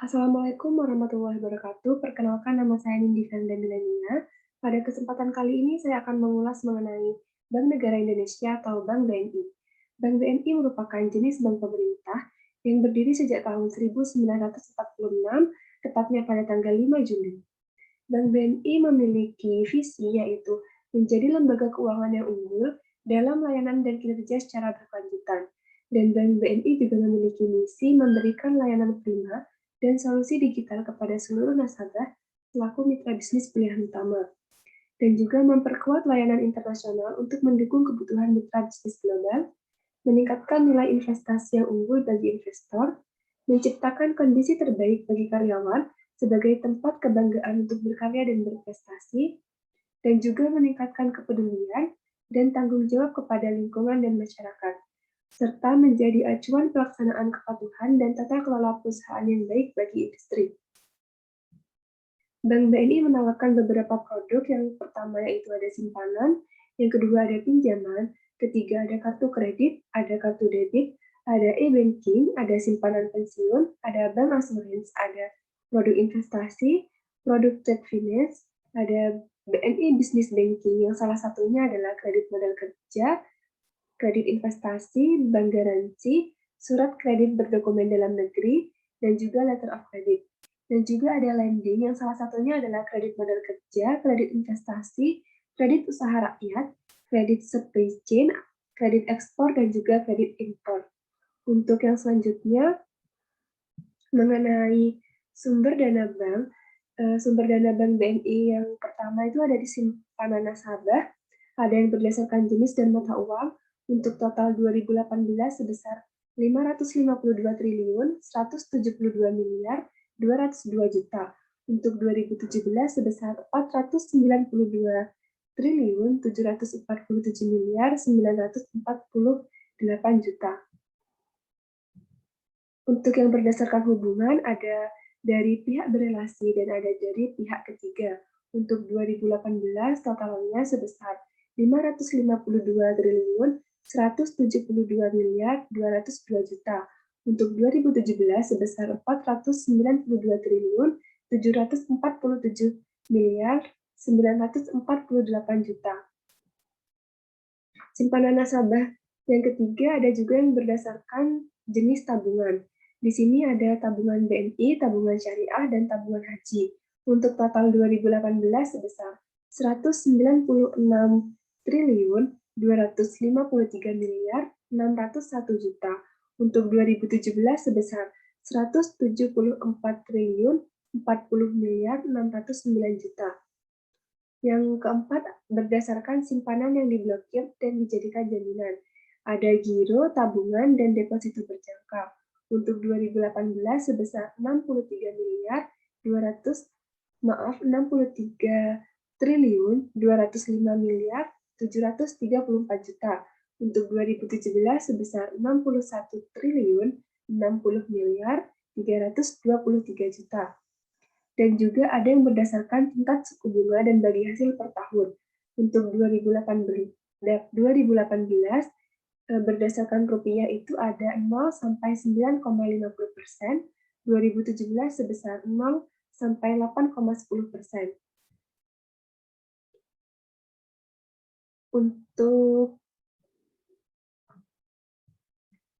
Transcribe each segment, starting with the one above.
Assalamualaikum warahmatullahi wabarakatuh. Perkenalkan nama saya Nindi Milenia. Pada kesempatan kali ini saya akan mengulas mengenai Bank Negara Indonesia atau Bank BNI. Bank BNI merupakan jenis bank pemerintah yang berdiri sejak tahun 1946, tepatnya pada tanggal 5 Juli. Bank BNI memiliki visi yaitu menjadi lembaga keuangan yang unggul dalam layanan dan kinerja secara berkelanjutan. Dan Bank BNI juga memiliki misi memberikan layanan prima dan solusi digital kepada seluruh nasabah selaku mitra bisnis pilihan utama, dan juga memperkuat layanan internasional untuk mendukung kebutuhan mitra bisnis global, meningkatkan nilai investasi yang unggul bagi investor, menciptakan kondisi terbaik bagi karyawan sebagai tempat kebanggaan untuk berkarya dan berprestasi, dan juga meningkatkan kepedulian dan tanggung jawab kepada lingkungan dan masyarakat, serta menjadi acuan pelaksanaan kepatuhan dan tata kelola perusahaan yang baik bagi industri. Bank BNI menawarkan beberapa produk. Yang pertama yaitu ada simpanan, yang kedua ada pinjaman, ketiga ada kartu kredit, ada kartu debit, ada e-banking, ada simpanan pensiun, ada bank asuransi, ada produk investasi, produk trade finance, ada BNI Business Banking yang salah satunya adalah kredit modal kerja, kredit investasi, bank garansi, surat kredit berdokumen dalam negeri, dan juga letter of credit. Dan juga ada lending yang salah satunya adalah kredit modal kerja, kredit investasi, kredit usaha rakyat, kredit supply chain, kredit ekspor, dan juga kredit impor. Untuk yang selanjutnya, mengenai sumber dana bank, sumber dana bank BNI yang pertama itu ada di simpanan nasabah, ada yang berdasarkan jenis dan mata uang. Untuk total 2018 sebesar 552 triliun 172 miliar 202 juta. Untuk 2017 sebesar 492 triliun 747 miliar 948 juta. Untuk yang berdasarkan hubungan ada dari pihak berelasi dan ada dari pihak ketiga. Untuk 2018 totalnya sebesar 552 triliun 172 miliar 202 juta. Untuk 2017 sebesar 492 triliun 747 miliar 948 juta. Simpanan nasabah yang ketiga ada juga yang berdasarkan jenis tabungan. Di sini ada tabungan BNI, tabungan syariah, dan tabungan haji. Untuk total 2018 sebesar 196 triliun 253 miliar 601 juta. Untuk 2017 sebesar 174 triliun 40 miliar 609 juta. Yang keempat, berdasarkan simpanan yang diblokir dan dijadikan jaminan. Ada giro, tabungan, dan deposito berjangka. Untuk 2018 sebesar 63 miliar 63 triliun 205 miliar 734 juta. Untuk 2017 sebesar 61 triliun 60 miliar 323 juta. Dan juga ada yang berdasarkan tingkat suku bunga dan bagi hasil per tahun. Untuk 2018 berdasarkan rupiah itu ada 0 sampai 9,50%, 2017 sebesar 0 sampai 8,10%. Untuk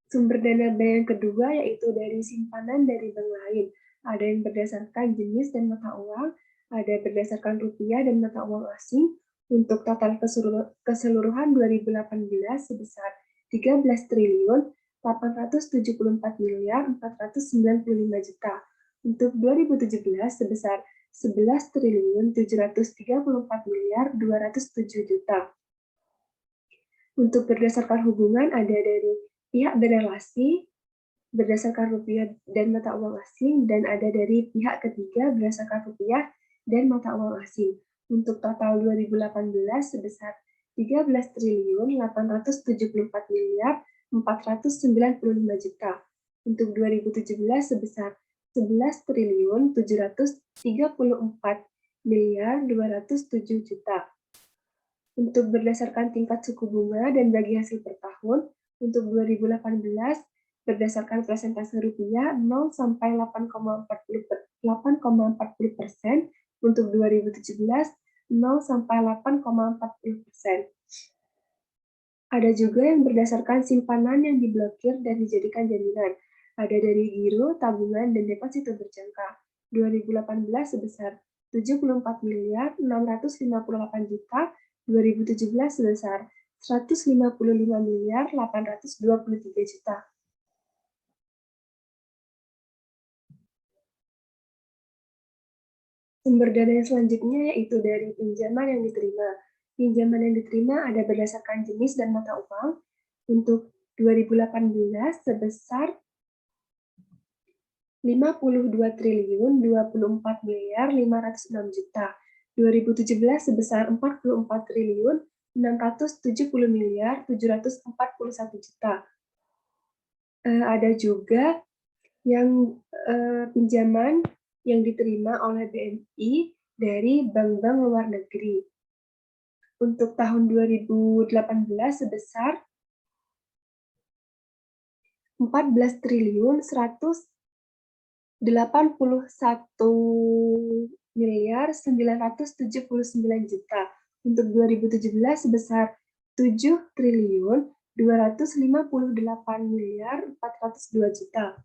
sumber dana bank yang kedua yaitu dari simpanan dari bank lain. Ada yang berdasarkan jenis dan mata uang, ada berdasarkan rupiah dan mata uang asing. Untuk total keseluruhan 2018 sebesar 13 triliun 874 miliar 495 juta. Untuk 2017 sebesar 11 triliun 734 miliar 207 juta. Untuk berdasarkan hubungan ada dari pihak berelasi berdasarkan rupiah dan mata uang asing, dan ada dari pihak ketiga berdasarkan rupiah dan mata uang asing. Untuk total 2018 sebesar 13 triliun 874 miliar 495 juta. Untuk 2017 sebesar 11 triliun 734 miliar 207 juta. Untuk berdasarkan tingkat suku bunga dan bagi hasil per tahun, untuk 2018 berdasarkan persentase rupiah 0 sampai 8,40%, untuk 2017 0 sampai 8,40%. Ada juga yang berdasarkan simpanan yang diblokir dan dijadikan jaminan. Ada dari giro, tabungan, dan deposito berjangka. 2018 sebesar 74 miliar 658 juta, 2017 sebesar 155 miliar 823 juta. Sumber dana yang selanjutnya yaitu dari pinjaman yang diterima. Pinjaman yang diterima ada berdasarkan jenis dan mata uang. Untuk 2018 sebesar 52 triliun 24 miliar 506 juta. 2017 sebesar 44 triliun 670 miliar 741 juta. Ada juga yang pinjaman yang diterima oleh BNI dari bank-bank luar negeri. Untuk tahun 2018 sebesar 14 triliun 181 miliar 979 juta. Untuk 2017 sebesar 7 triliun 258 miliar 402 juta.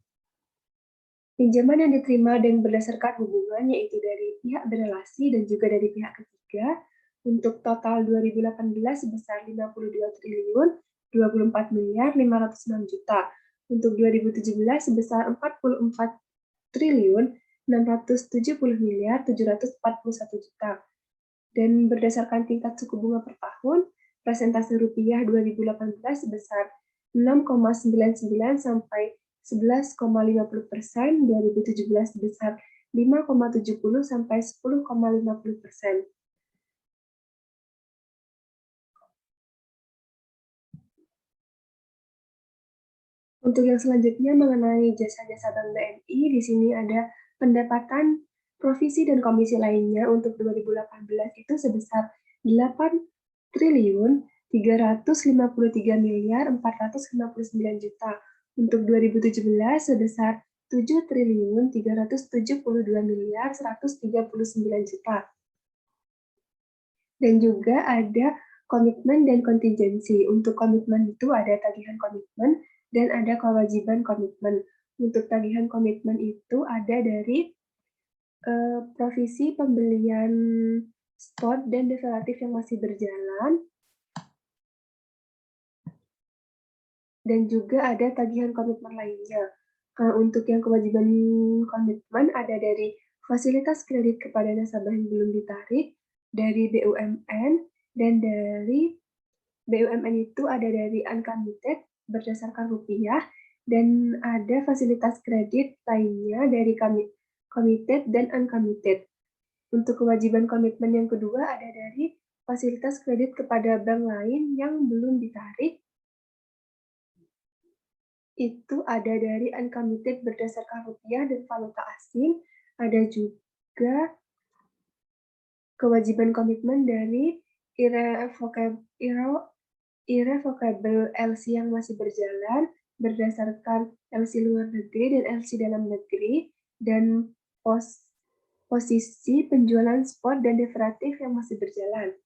Pinjaman yang diterima dan berdasarkan hubungan yaitu dari pihak berelasi dan juga dari pihak ketiga. Untuk total 2018 sebesar 52 triliun 24 miliar 506 juta. Untuk 2017 sebesar 44 triliun 670 miliar 741 juta. Dan berdasarkan tingkat suku bunga per tahun, persentase rupiah 2018 sebesar 6,99 sampai 11,50%, 2017 sebesar 5,70 sampai 10,50%. Untuk yang selanjutnya mengenai jasa-jasa Bank BNI, di sini ada pendapatan provisi dan komisi lainnya untuk 2018 itu sebesar 8 triliun 353 miliar 459 juta. Untuk 2017 sebesar 7 triliun 372 miliar 139 juta. Dan juga ada komitmen dan kontingensi. Untuk komitmen itu ada tagihan komitmen dan ada kewajiban komitmen. Untuk tagihan komitmen itu ada dari provisi pembelian spot dan derivatif yang masih berjalan, dan juga ada tagihan komitmen lainnya. Untuk yang kewajiban komitmen ada dari fasilitas kredit kepada nasabah yang belum ditarik, dari BUMN, dan dari BUMN itu ada dari uncommitted berdasarkan rupiah, dan ada fasilitas kredit lainnya dari committed dan uncommitted. Untuk kewajiban komitmen yang kedua ada dari fasilitas kredit kepada bank lain yang belum ditarik, itu ada dari uncommitted berdasarkan rupiah dan valuta asing, ada juga kewajiban komitmen dari irrevocable LC yang masih berjalan berdasarkan LC luar negeri dan LC dalam negeri, dan posisi penjualan spot dan derivatif yang masih berjalan.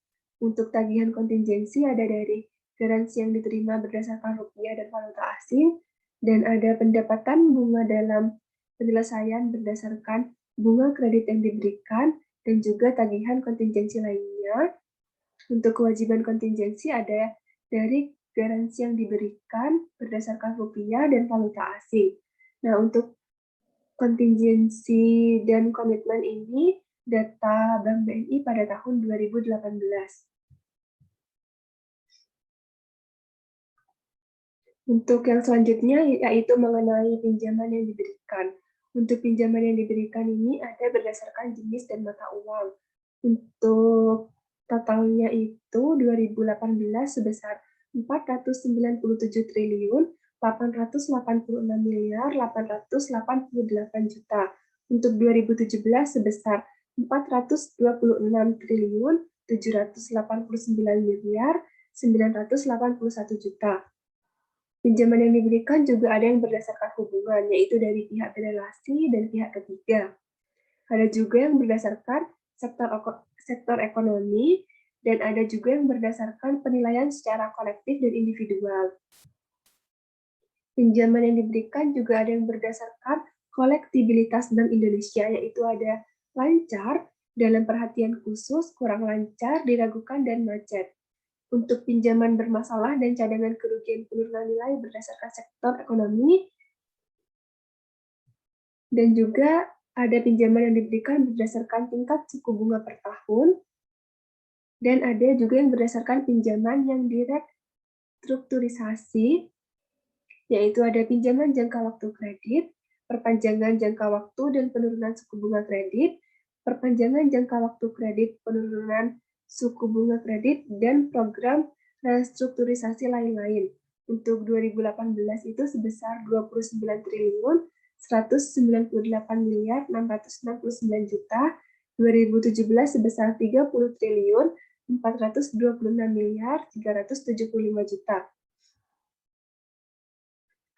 Untuk tagihan kontingensi ada dari garansi yang diterima berdasarkan rupiah dan valuta asing, dan ada pendapatan bunga dalam penyelesaian berdasarkan bunga kredit yang diberikan, dan juga tagihan kontingensi lainnya. Untuk kewajiban kontingensi ada dari garansi yang diberikan berdasarkan rupiah dan valuta asing. Nah, untuk kontingensi dan komitmen ini data Bank BNI pada tahun 2018. Untuk yang selanjutnya yaitu mengenai pinjaman yang diberikan. Untuk pinjaman yang diberikan ini ada berdasarkan jenis dan mata uang. Untuk totalnya itu 2018 sebesar 497 triliun 886 miliar 888 juta. Untuk 2017 sebesar 426 triliun 789 miliar 981 juta. Pinjaman yang diberikan juga ada yang berdasarkan hubungan, yaitu dari pihak relasi dan pihak ketiga. Ada juga yang berdasarkan sektor ekonomi, dan ada juga yang berdasarkan penilaian secara kolektif dan individual. Pinjaman yang diberikan juga ada yang berdasarkan kolektibilitas Bank Indonesia, yaitu ada lancar, dalam perhatian khusus, kurang lancar, diragukan, dan macet. Untuk pinjaman bermasalah dan cadangan kerugian penurunan nilai berdasarkan sektor ekonomi, dan juga ada pinjaman yang diberikan berdasarkan tingkat suku bunga per tahun, dan ada juga yang berdasarkan pinjaman yang direstrukturisasi, yaitu ada pinjaman jangka waktu kredit, perpanjangan jangka waktu dan penurunan suku bunga kredit, perpanjangan jangka waktu kredit, penurunan suku bunga kredit, dan program restrukturisasi lain-lain. Untuk 2018 itu sebesar 29 triliun 198 miliar 669 juta, 2017 sebesar 30 triliun 426 miliar 375 juta.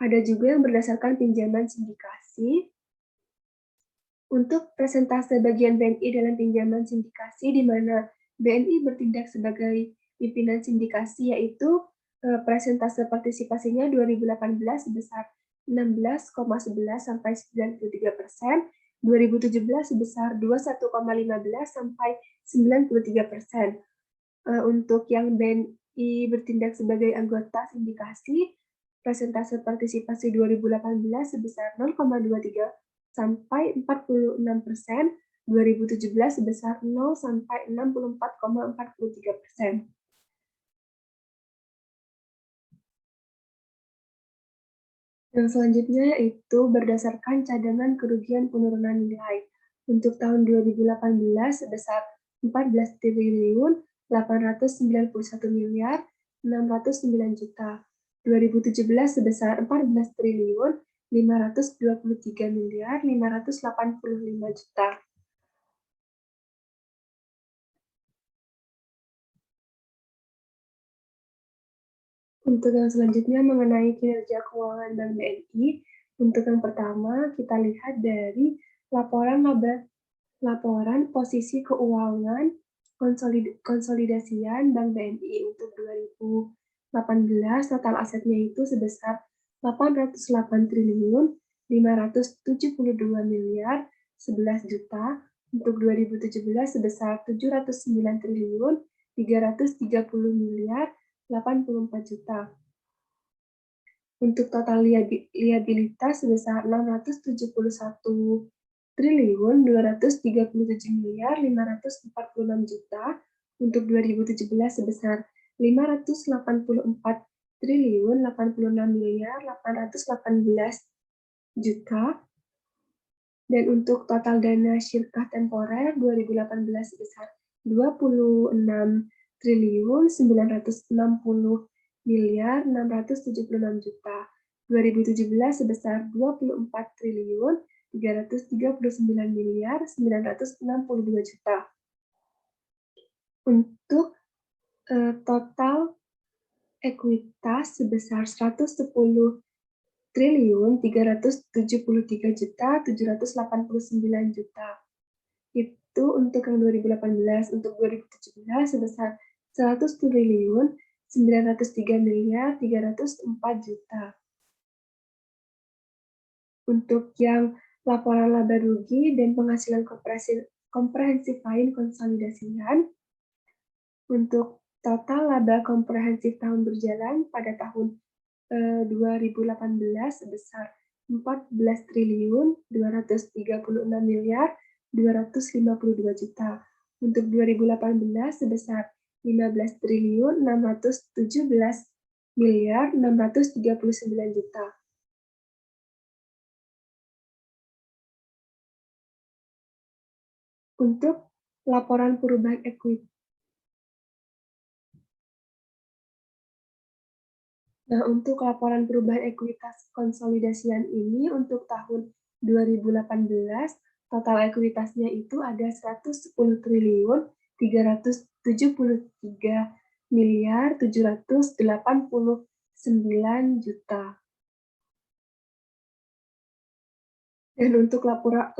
Ada juga yang berdasarkan pinjaman sindikasi. Untuk persentase bagian BNI dalam pinjaman sindikasi, di mana BNI bertindak sebagai pimpinan sindikasi, yaitu persentase partisipasinya 2018 sebesar 16,11 sampai 93%, 2017 sebesar 21,15 sampai 93%. Untuk yang BNI bertindak sebagai anggota sindikasi, persentase partisipasi 2018 sebesar 0,23 sampai 46%, 2017 sebesar 0 sampai 64,43%. Yang selanjutnya yaitu berdasarkan cadangan kerugian penurunan nilai. Untuk tahun 2018 sebesar 14 triliun 891 miliar 609 juta. 2017 sebesar 14 triliun 523 miliar 585 juta. Untuk yang selanjutnya mengenai kinerja keuangan Bank BNI, untuk yang pertama kita lihat dari laporan posisi keuangan konsolidasian Bank BNI untuk 2018, total asetnya itu sebesar 808 triliun 572 miliar 11 juta. Untuk 2017 sebesar 709 triliun 330 miliar 84 juta. Untuk total liabilitas sebesar 671 triliun 237 miliar 546 juta. Untuk 2017 sebesar 584 triliun 86 miliar 818 juta. Dan untuk total dana syirkah temporer 2018 sebesar 26 triliun 960 miliar 676 juta. 2017 sebesar 24 triliun 339 miliar 962 juta. Untuk total ekuitas sebesar 110 triliun 373 juta 789 juta. Itu untuk yang 2018. Untuk 2017 sebesar 100 triliun 903 miliar 304 juta. Untuk yang laporan laba rugi dan penghasilan komprehensif lain konsolidasian, untuk total laba komprehensif tahun berjalan pada tahun 2018 sebesar 14 triliun 236 miliar 252 juta. Untuk 2018 sebesar 15 triliun 617 miliar 639 juta. Untuk laporan perubahan ekuitas. Nah, untuk laporan perubahan ekuitas konsolidasian ini untuk tahun 2018, total ekuitasnya itu ada 110 triliun 373 miliar 789 9 juta. Dan untuk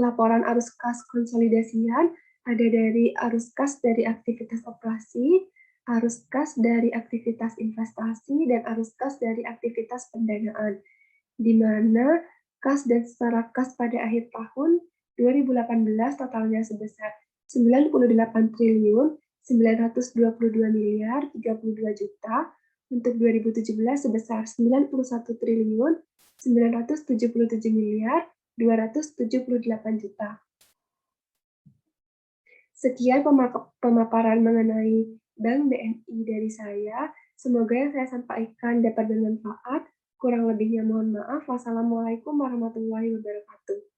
laporan arus kas konsolidasian, ada dari arus kas dari aktivitas operasi, arus kas dari aktivitas investasi, dan arus kas dari aktivitas pendanaan, di mana kas dan setara kas pada akhir tahun 2018 totalnya sebesar 98 triliun 922 miliar 32 juta, untuk 2017 sebesar 91 triliun 977 miliar 278 juta. Sekian pemaparan mengenai Bank BNI dari saya. Semoga yang saya sampaikan dapat bermanfaat. Kurang lebihnya mohon maaf. Wassalamualaikum warahmatullahi wabarakatuh.